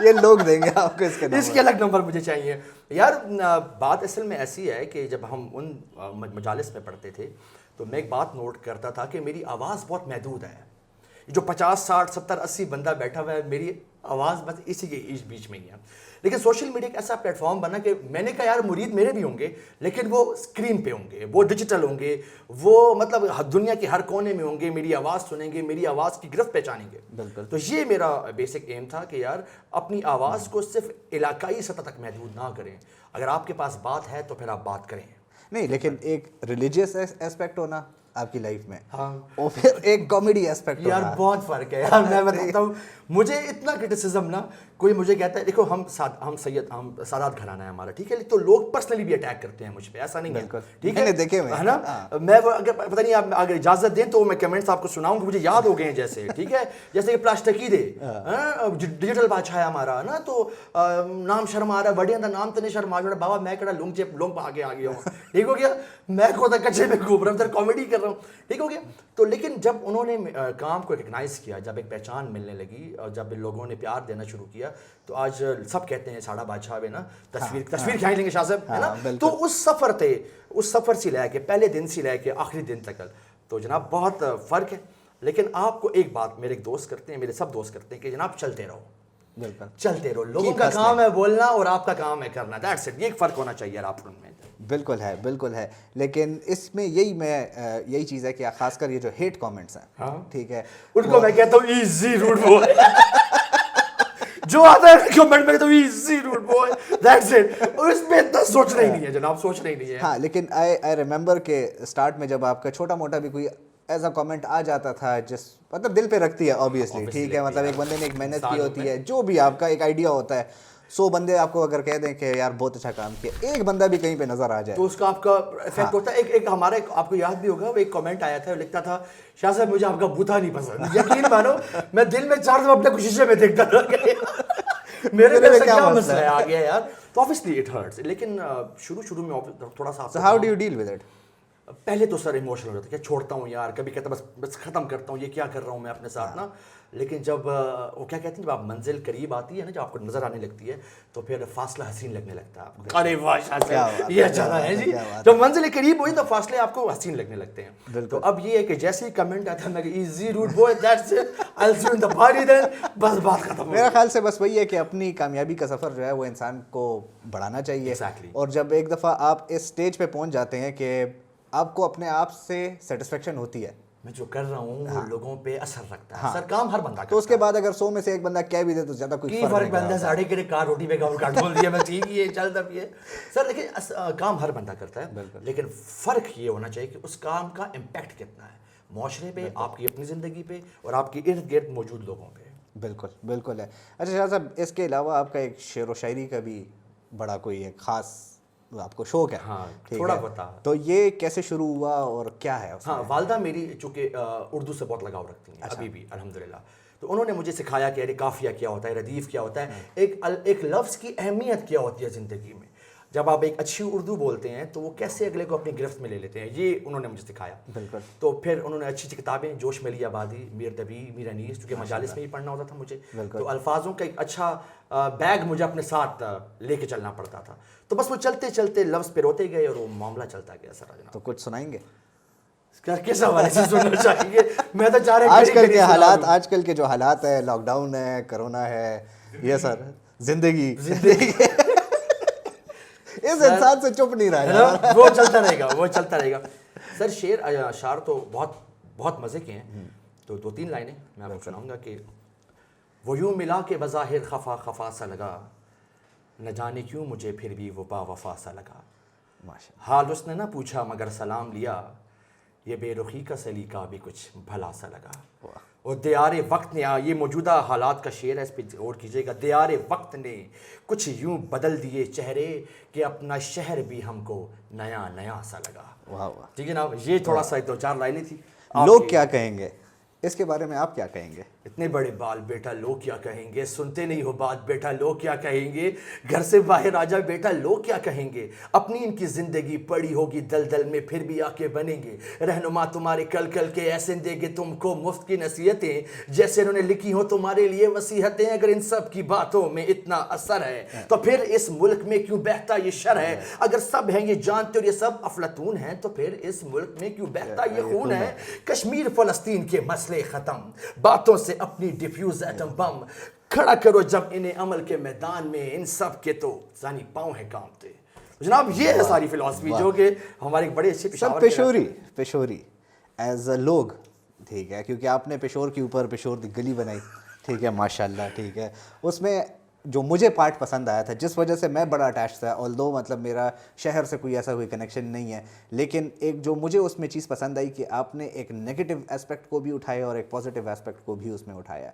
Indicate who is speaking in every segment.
Speaker 1: یہ لوگ دیں گے آپ کو اس کے
Speaker 2: اس کے الگ نمبر مجھے چاہیے یار. بات اصل میں ایسی ہے کہ جب ہم ان مجالس میں پڑھتے تھے تو میں ایک بات نوٹ کرتا تھا کہ میری آواز بہت محدود ہے. جو 50 60 70 80 بندہ بیٹھا ہوا ہے, میری آواز بس اسی کے بیچ میں ہی ہے. لیکن سوشل میڈیا ایک ایسا پلیٹ فارم بنا کہ میں نے کہا یار مرید میرے بھی ہوں گے, لیکن وہ اسکرین پہ ہوں گے, وہ ڈیجیٹل ہوں گے, وہ مطلب دنیا کے ہر کونے میں ہوں گے, میری آواز سنیں گے, میری آواز کی گرفت پہچانیں گے.
Speaker 1: بالکل.
Speaker 2: تو یہ میرا بیسک ایم تھا کہ یار اپنی آواز کو صرف علاقائی سطح تک محدود نہ کریں. اگر آپ کے پاس بات ہے تو پھر آپ بات کریں.
Speaker 1: نہیں, لیکن ایک ریلیجیس ایسپیکٹ ہونا آپ کی لائف میں,
Speaker 2: ہاں,
Speaker 1: اور پھر ایک کامیڈی ایسپیکٹ
Speaker 2: یار بہت فرق ہے یار. میں بتاتا ہوں, مجھے اتنا کرٹیسزم نا, کوئی مجھے کہتا ہے دیکھو ہم سادات گھرانہ ہے ہمارا, ٹھیک ہے, تو لوگ پرسنلی بھی اٹیک کرتے ہیں مجھ پہ, ایسا نہیں ہے, ٹھیک ہے,
Speaker 1: دیکھے
Speaker 2: ہے نا. میں اگر پتہ نہیں آپ اگر اجازت دیں تو میں کمنٹس آپ کو سناؤں کہ مجھے یاد ہو گئے ہیں جیسے, ٹھیک ہے, جیسے کہ پلاسٹکی دے ڈیجیٹل بادشاہ ہے ہمارا نا, تو نام شرم آ رہا ہے وڈیا دا نام تو نہیں شرم آ رہا بابا, میں کہڑا لونگ پا کے آ گیا ہوں, ٹھیک ہو گیا, میں خود کچے میں گھوم رہا ہوں, ادھر کامیڈی کر رہا ہوں, ٹھیک ہو گیا. تو لیکن جب انہوں نے کام کو ریکگنائز کیا, جب ایک پہچان ملنے لگی اور جب لوگوں نے پیار دینا شروع کیا, تو آج سب کہتے ہیں ساڑھا بادشاہ ہے نا, تصویر کھینچ لیں گے شاہ صاحب, ہے نا. تو اس سفر سے لے کے پہلے دن سے لے کے آخری دن تک تو جناب بہت فرق ہے. لیکن آپ کو ایک بات میرے ایک دوست کرتے ہیں, میرے سب دوست کرتے ہیں کہ جناب چلتے رہو, چلتے رہو, لوگوں کا کام ہے بولنا اور آپ کا کام ہے کرنا, دیٹس اٹ. یہ ایک فرق ہونا چاہیے آپ ان میں.
Speaker 1: بالکل ہے, بالکل ہے. لیکن اس میں یہی چیز ہے کہ خاص کر یہ جو ہیٹ کامنٹس ہیں, ٹھیک ہے,
Speaker 2: ان کو میں کہتا ہوں ایزی روٹ بوائے, جو آتا ہے کمنٹ میں تو easy root boy, that's it. اور اس میں اتنا سوچنا ہی نہیں ہے جناب, سوچنا ہی نہیں ہے.
Speaker 1: ہاں, لیکن آئی ریممبر کہ اسٹارٹ میں جب آپ کا چھوٹا موٹا بھی کوئی ایسا کامنٹ آ جاتا تھا جس مطلب دل پہ رکھتی ہے آبویسلی, ٹھیک ہے, مطلب ایک بندے نے ایک محنت کی ہوتی ہے, جو بھی آپ کا ایک آئیڈیا ہوتا ہے, 100 بندے آپ کو اگر کہہ دیں کہ یار بہت اچھا کام کیا, ایک بندہ بھی کہیں پہ نظر آ جائے
Speaker 2: تو اس کا آپ کا افیکٹ ہوتا ہے. ایک ہمارا آپ کو یاد بھی ہوگا, وہ ایک کامنٹ آیا تھا, لکھتا تھا شاہ صاحب مجھے آپ کا بوتھا نہیں پسند. یقین مانو میں دل میں 4 دفعہ اپنے شیشے میں دیکھتا تھا میرے دل سے کیا مسئلہ ہے آ گیا یار. تو obviously it hurts. لیکن شروع میں تھوڑا سا
Speaker 1: how do you deal with it?
Speaker 2: پہلے تو سر ایموشنل ہو جاتا ہے, کیا چھوڑتا ہوں یار, کبھی کہتا بس ختم کرتا ہوں, یہ کیا کر رہا ہوں میں اپنے ساتھ نا. لیکن جب وہ کیا کہتے ہیں, جب آپ منزل قریب آتی ہے نا, جب آپ کو نظر آنے لگتی ہے, تو پھر فاصلہ حسین لگنے لگتا ہے آپ کو. ارے واہ شاہ صاحب یہ اچھا ہے جی, جب منزل قریب ہوئی تو فاصلے آپ کو حسین لگنے لگتے ہیں. تو اب یہ ہے کہ جیسے ہی کمنٹ آتا ہے میں کہ easy root boy, that's it, I'll see you in the party then, بس بات ختم.
Speaker 1: میرا خیال سے بس وہی ہے کہ اپنی کامیابی کا سفر جو ہے وہ انسان کو بڑھانا چاہیے. اور جب ایک دفعہ آپ اس سٹیج پہ پہنچ جاتے ہیں کہ آپ کو اپنے آپ سے سیٹسفیکشن ہوتی ہے,
Speaker 2: میں جو کر رہا ہوں وہ لوگوں پہ اثر رکھتا ہے. سر کام ہر بندہ کرتا ہے,
Speaker 1: تو اس کے بعد اگر 100 میں سے ایک بندہ کہہ بھی دے تو زیادہ کوئی
Speaker 2: فرق بندہ ساڑھے کے کار روٹی پہ کاٹ بول دیا, میں ٹھیک ہی ہے چلتا بھی ہے سر. لیکن کام ہر بندہ کرتا ہے, لیکن فرق یہ ہونا چاہیے کہ اس کام کا امپیکٹ کتنا ہے معاشرے پہ, آپ کی اپنی زندگی پہ, اور آپ کے ارد گرد موجود لوگوں پہ.
Speaker 1: بالکل بالکل ہے. اچھا شاہ صاحب, اس کے علاوہ آپ کا ایک شعر و شاعری کا بھی بڑا کوئی ایک خاص آپ کو شوق ہے.
Speaker 2: ہاں تھوڑا بتا,
Speaker 1: تو یہ کیسے شروع ہوا اور کیا ہے؟
Speaker 2: ہاں, والدہ میری چونکہ اردو سے بہت لگاؤ رکھتی ہیں ابھی بھی الحمدللہ, تو انہوں نے مجھے سکھایا کہ ارے قافیہ کیا ہوتا ہے, ردیف کیا ہوتا ہے, ایک لفظ کی اہمیت کیا ہوتی ہے زندگی میں. جب آپ ایک اچھی اردو بولتے ہیں تو وہ کیسے اگلے کو اپنی گرفت میں لے لیتے ہیں, یہ انہوں نے مجھے سکھایا.
Speaker 1: بالکل.
Speaker 2: تو پھر انہوں نے اچھی کتابیں, جوش ملی آبادی, میر دبی, میر انیس, کیونکہ مجالس میں ہی پڑھنا ہوتا تھا مجھے, تو الفاظوں کا ایک اچھا بیگ مجھے اپنے ساتھ لے کے چلنا پڑتا تھا. تو بس وہ چلتے چلتے لفظ پہ روتے گئے اور وہ معاملہ چلتا گیا. سر
Speaker 1: تو کچھ سنائیں گے
Speaker 2: کس حوالے سے سننا چاہیے؟ میں تو چاہ رہا
Speaker 1: ہوں آج کل کے جو حالات ہے, لاک ڈاؤن ہے, کرونا ہے, یہ سر زندگی اس انسان سے چپ نہیں رہا,
Speaker 2: وہ چلتا رہے گا. سر اشعار تو بہت مزے کے ہیں, تو 2-3 لائنیں میں آپ کو سناؤں گا کہ وہ یوں ملا کہ بظاہر خفا سا لگا, نہ جانے کیوں مجھے پھر بھی وہ با وفا سا لگا. حال اس نے نہ پوچھا مگر سلام لیا, یہ بے رخی کا سلیقہ بھی کچھ بھلا سا لگا. اور دیار وقت نے, یہ موجودہ حالات کا شعر ہے, اس پہ غور کیجیے گا. دیار وقت نے کچھ یوں بدل دیے چہرے کہ اپنا شہر بھی ہم کو نیا سا لگا. ٹھیک ہے نا, یہ تھوڑا سا 2-4 لائنیں تھی.
Speaker 1: لوگ کیا کہیں گے, اس کے بارے میں آپ کیا کہیں گے؟
Speaker 2: اتنے بڑے بال بیٹا لوگ کیا کہیں گے, سنتے نہیں ہو بات بیٹا لوگ کیا کہیں گے, گھر سے باہر آ جا بیٹا لوگ کیا کہیں گے, اپنی ان کی زندگی پڑی ہوگی دلدل میں پھر بھی آ کے بنیں گے, رہنما تمہارے کل کل کے ایسے دیں گے تم کو مفت کی نصیحتیں جیسے انہوں نے لکھی ہوں تمہارے لیے وصیحتیں. اگر ان سب کی باتوں میں اتنا اثر ہے تو پھر اس ملک میں کیوں بہتا یہ شر ہے, اگر سب ہیں یہ جانتے اور یہ سب افلاطون ہیں تو پھر اس ملک میں کیوں بہتا یہ خون ہے. کشمیر فلسطین کے مسئلے ختم, باتوں سے اپنی ڈیفیوز ایٹم بم کھڑا کرو جب انہیں عمل کے میدان میں, ان سب کے تو زانی پاؤں ہیں کانپتے. جناب یہ ہے ساری فلسفی جو کہ ہمارے ایک بڑے اچھے
Speaker 1: سر پشوری ایز اے لوگ, ٹھیک ہے, کیونکہ آپ نے پشور کے اوپر پشور دی گلی بنائی, ٹھیک ہے, ماشاءاللہ, ٹھیک ہے, اس میں جو مجھے پارٹ پسند آیا تھا جس وجہ سے میں بڑا اٹیچ تھا, آلدو مطلب میرا شہر سے کوئی ایسا کوئی کنیکشن نہیں ہے, لیکن ایک جو مجھے اس میں چیز پسند آئی کہ آپ نے ایک نیگیٹو اسپیکٹ کو بھی اٹھایا اور ایک پازیٹیو اسپیکٹ کو بھی اس میں اٹھایا.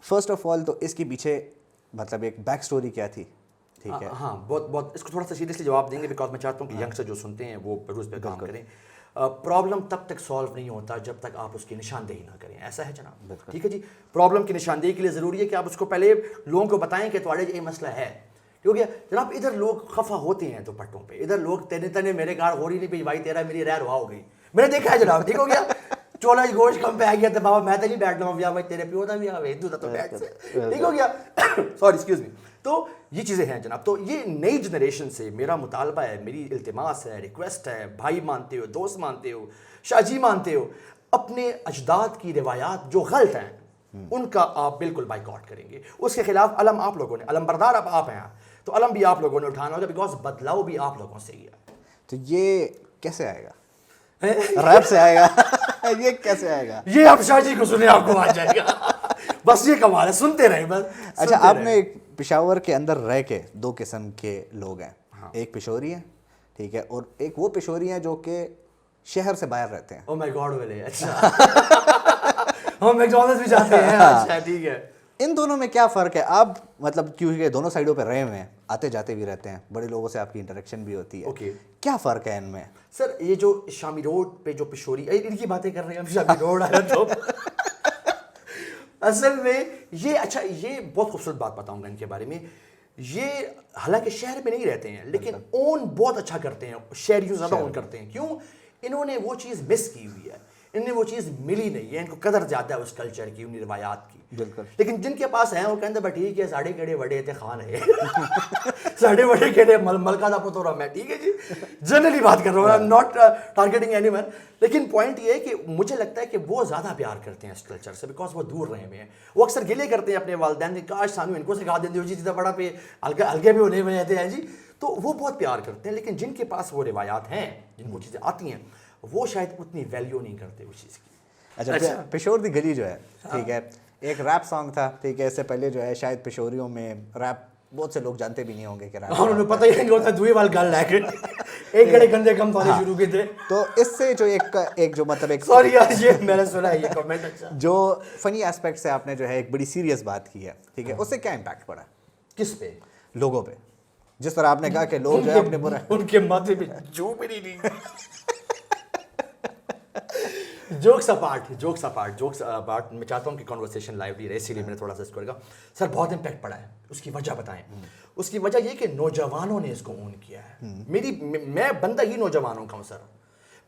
Speaker 1: فرسٹ آف آل تو اس کے پیچھے مطلب ایک بیک سٹوری کیا تھی, ٹھیک ہے.
Speaker 2: ہاں بہت اس کو تھوڑا سا سیریسلی جواب دیں گے بیکاز میں چاہتا ہوں کہ ینگسٹر جو سنتے ہیں وہ روز پہ کام کریں. پرابلم تب تک سالو نہیں ہوتا جب تک آپ اس کی نشاندہی نہ کریں, ایسا ہے جناب, ٹھیک ہے جی. پرابلم کی نشاندہی کے لیے ضروری ہے کہ آپ اس کو پہلے لوگوں کو بتائیں کہ تمہارے یہ مسئلہ ہے, ٹھیک ہے جناب. ادھر لوگ خفا ہوتے ہیں دوپٹوں پہ, ادھر لوگ تنے میرے گھر ہو رہی نہیں پی بھائی تیرا میری رہ روا ہو گئی, میں نے دیکھا ہے جناب, ٹھیک ہو گیا, چولا گوشت کم پہ آ گیا تو بابا میں تو نہیں بیٹھ رہا ہوں, بھائی تیرے پیو دا بھی آوے ہندو تو بیٹھ سے, ٹھیک ہو گیا, سوری ایکسکیوز می. تو یہ چیزیں ہیں جناب. تو یہ نئی جنریشن سے میرا مطالبہ ہے, میری التماس ہے, ریکویسٹ ہے, بھائی مانتے ہو, دوست مانتے ہو, شاہ جی مانتے ہو, اپنے اجداد کی روایات جو غلط ہیں ان کا آپ بالکل بائیکاٹ کریں گے. اس کے خلاف علم آپ لوگوں نے, علم بردار اب آپ ہیں, تو علم بھی آپ لوگوں نے اٹھانا ہوگا بیکاز بدلاؤ بھی آپ لوگوں سے ہی ہے.
Speaker 1: تو یہ کیسے آئے گا؟ ریپ سے آئے گا؟ یہ کیسے آئے گا؟
Speaker 2: یہ آپ شاہ جی کو سنیں آپ کو آ جائے گا, بس یہ کمال ہے, سنتے رہے بس.
Speaker 1: اچھا, آپ نے ایک پشاور کے اندر رہ کے دو قسم کے لوگ ہیں, ایک پشوری ہیں, ٹھیک ہے, اور ایک وہ پشوری ہیں جو کہ شہر سے باہر رہتے ہیں.
Speaker 2: او مائی گاڈ ویلے, اچھا ہم میکڈونلڈس بھی جاتے ہیں, اچھا ٹھیک ہے.
Speaker 1: ان دونوں میں کیا فرق ہے؟ آپ مطلب کیونکہ دونوں سائڈوں پہ رہے ہوئے ہیں, آتے جاتے بھی رہتے ہیں, بڑے لوگوں سے آپ کی انٹریکشن بھی ہوتی ہے,
Speaker 2: اوکے,
Speaker 1: کیا فرق ہے ان میں؟
Speaker 2: سر یہ جو شامی روڈ پہ جو پشوری, ان کی باتیں کر رہے ہیں ہم, شامی روڈ آیا تو اصل میں یہ, اچھا یہ بہت خوبصورت بات بتاؤں گا ان کے بارے میں. یہ حالانکہ شہر میں نہیں رہتے ہیں لیکن اون بہت اچھا کرتے ہیں, شہریوں زیادہ اون کرتے ہیں. کیوں؟ انہوں نے وہ چیز مس کی ہوئی ہے, انہیں وہ چیز ملی نہیں ہے, ان کو قدر زیادہ ہے اس کلچر کی, ان روایات کی.
Speaker 1: بالکل.
Speaker 2: لیکن جن کے پاس ہیں وہ کہتے ہیں ٹھیک ہے ساڑھے کڑے بڑے تھے خان ہے, ساڑھے بڑے کڑے ملکہ دا پتورا میں, ٹھیک ہے جی, جنرلی بات کر رہا ہوں, I am not targeting any one. لیکن پوائنٹ یہ ہے کہ مجھے لگتا ہے کہ وہ زیادہ پیار کرتے ہیں اس کلچر سے بیکاز وہ دور رہے ہوئے ہیں. وہ اکثر گلے کرتے ہیں اپنے والدین کے, کاش سانو ان کو سکھا دیں جی, جتنا بڑا پہ الگے بھی ہونے میں رہتے ہیں جی. تو وہ بہت پیار کرتے ہیں, لیکن جن کے پاس وہ روایات ہیں, جن کو چیزیں آتی ہیں, وہ شاید اتنی ویلیو نہیں کرتے اس چیز کی.
Speaker 1: اچھا, پشور دی گلی جو ہے, ٹھیک ہے, ایک ریپ سانگ تھا, ٹھیک ہے, اس سے پہلے جو ہے شاید پشوریوں میں ریپ بہت سے لوگ جانتے بھی نہیں ہوں گے کہ ریپ,
Speaker 2: انہوں نے پتہ ہی نہیں ہوتا دوئی وال گل لے کے ایک گڑے گندے کم تھوڑے شروع کی تھے.
Speaker 1: تو اس سے جو ایک جو مطلب ایک
Speaker 2: سوری یار یہ میں نے سنا ہے یہ کمنٹ, اچھا
Speaker 1: جو فنی ایسپیکٹ سے آپ نے جو ہے ایک بڑی سیریس بات کی ہے, ٹھیک ہے, اس سے کیا امپیکٹ پڑا
Speaker 2: کس پہ؟
Speaker 1: لوگوں پہ. جس طرح آپ نے کہا کہ لوگ جو ہے اپنے برا,
Speaker 2: ان کے ماتھے پہ جو میری نہیں. جوکس اپارٹ میں چاہتا ہوں کہ کنورسیشن لائیولی رہے, اسی لیے میں نے تھوڑا سا اس کو لگا. سر بہت امپیکٹ پڑا ہے, اس کی وجہ بتائیں. اس کی وجہ یہ کہ نوجوانوں نے اس کو اون کیا ہے. میں بندہ ہی نوجوانوں کا ہوں سر.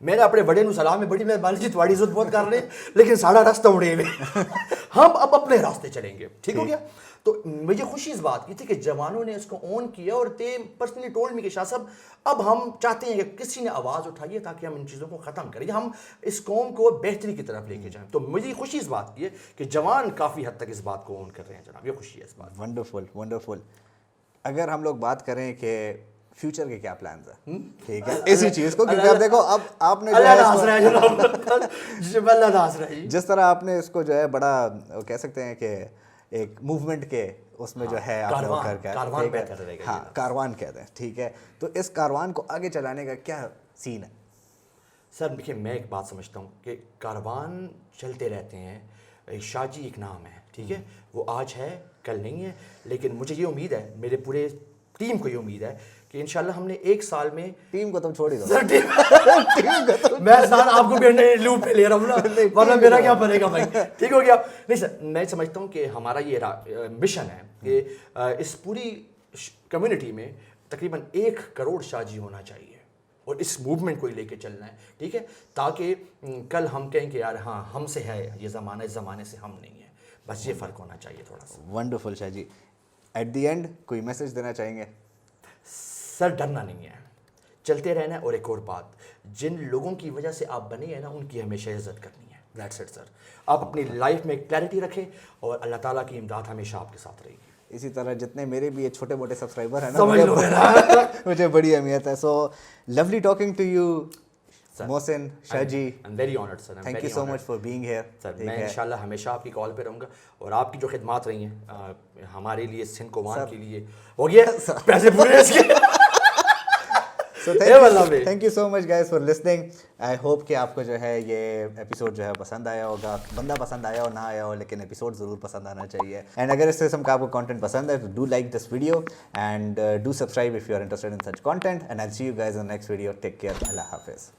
Speaker 2: میرے اپنے بڑے نو سلام ہے, بڑی میں بال جی تھوڑی عزت بہت کر رہے ہیں لیکن ساڑھا راستہ اڑے ہوئے, ہم اب اپنے راستے چلیں گے, ٹھیک ہو گیا. تو مجھے خوشی اس بات کی تھی کہ جوانوں نے اس کو اون کیا, اور دے پرسنلی ٹولڈ می کہ شاہ صاحب اب ہم چاہتے ہیں کہ کسی نے آواز اٹھائیے تاکہ ہم ان چیزوں کو ختم کریں, ہم اس قوم کو بہتری کی طرف لے کے جائیں. تو مجھے خوشی اس بات کی ہے کہ جوان کافی حد تک اس بات کو اون کر رہے ہیں جناب, یہ خوشی ہے اس بات.
Speaker 1: ونڈرفل. اگر ہم لوگ بات کریں کہ فیوچر کے کیا پلانز ہیں, ٹھیک ہے, اسی چیز کو, کیونکہ آپ دیکھو اب آپ نے جس طرح آپ نے اس کو جو ہے بڑا کہہ سکتے ہیں کہ ایک موومنٹ کے اس میں جو ہے آپ لوگ کر کے, ہاں کاروان کہتے ہیں, ٹھیک ہے, تو اس کاروان کو آگے چلانے کا کیا سین ہے؟
Speaker 2: سر دیکھیے میں ایک بات سمجھتا ہوں کہ کاروان چلتے رہتے ہیں, شاہ جی ایک نام ہے, ٹھیک ہے, وہ آج ہے کل نہیں ہے, لیکن مجھے یہ امید ہے میرے پورے ٹیم کو یہ امید ہے کہ انشاءاللہ ہم نے ایک سال میں
Speaker 1: ٹیم کو تم چھوڑ ہی دو.
Speaker 2: میں سر آپ کو بھی لوپ پہ لے رہا ہوں نا, ورنہ میرا کیا بنے گا بھائی. ٹھیک ہو گیا. نہیں سر, میں سمجھتا ہوں کہ ہمارا یہ مشن ہے کہ اس پوری کمیونٹی میں تقریباً 1 کروڑ شاہ جی ہونا چاہیے, اور اس موومنٹ کو ہی لے کے چلنا ہے. ٹھیک ہے, تاکہ کل ہم کہیں کہ یار ہاں ہم سے ہے یہ زمانہ, اس زمانے سے ہم نہیں ہیں. بس یہ فرق ہونا چاہیے تھوڑا سا.
Speaker 1: Wonderful Shah ji, at the end کوئی میسج دینا چاہیں گے؟
Speaker 2: سر ڈرنا نہیں ہے, چلتے رہنا ہے. اور ایک اور بات, جن لوگوں کی وجہ سے آپ بنے ہیں نا, ان کی ہمیشہ عزت کرنی ہے. دیٹس اٹ سر. آپ اپنی لائف میں کلیئرٹی رکھیں, اور اللہ تعالیٰ کی امداد ہمیشہ آپ کے ساتھ رہے گی.
Speaker 1: اسی طرح جتنے میرے بھی یہ چھوٹے موٹے سبسکرائبر ہیں
Speaker 2: سمجھ لو
Speaker 1: نا, مجھے بڑی اہمیت ہے. So lovely talking to you Mohsin Shah ji.
Speaker 2: I'm very honored sir.
Speaker 1: Thank you so much for being here.
Speaker 2: سر میں انشاءاللہ ہمیشہ آپ کی کال پہ رہوں گا, اور آپ کی جو خدمات رہی ہیں ہمارے لیے, سندھ کو وان کے لیے, ہو گیا پیسے پورے اس کے.
Speaker 1: So thank you so much guys for listening. I hope کہ آپ کو جو ہے یہ ایپیسوڈ جو ہے پسند آیا ہوگا. بندہ پسند آیا ہو نہ آیا ہو, لیکن ایپیسوڈ ضرور پسند آنا چاہیے. اینڈ اگر اس قسم کا آپ کو کانٹینٹ پسند ہے تو do like this video and do subscribe if you are interested in such content, and I'll see you guys in the next video. Take care. اللہ حافظ.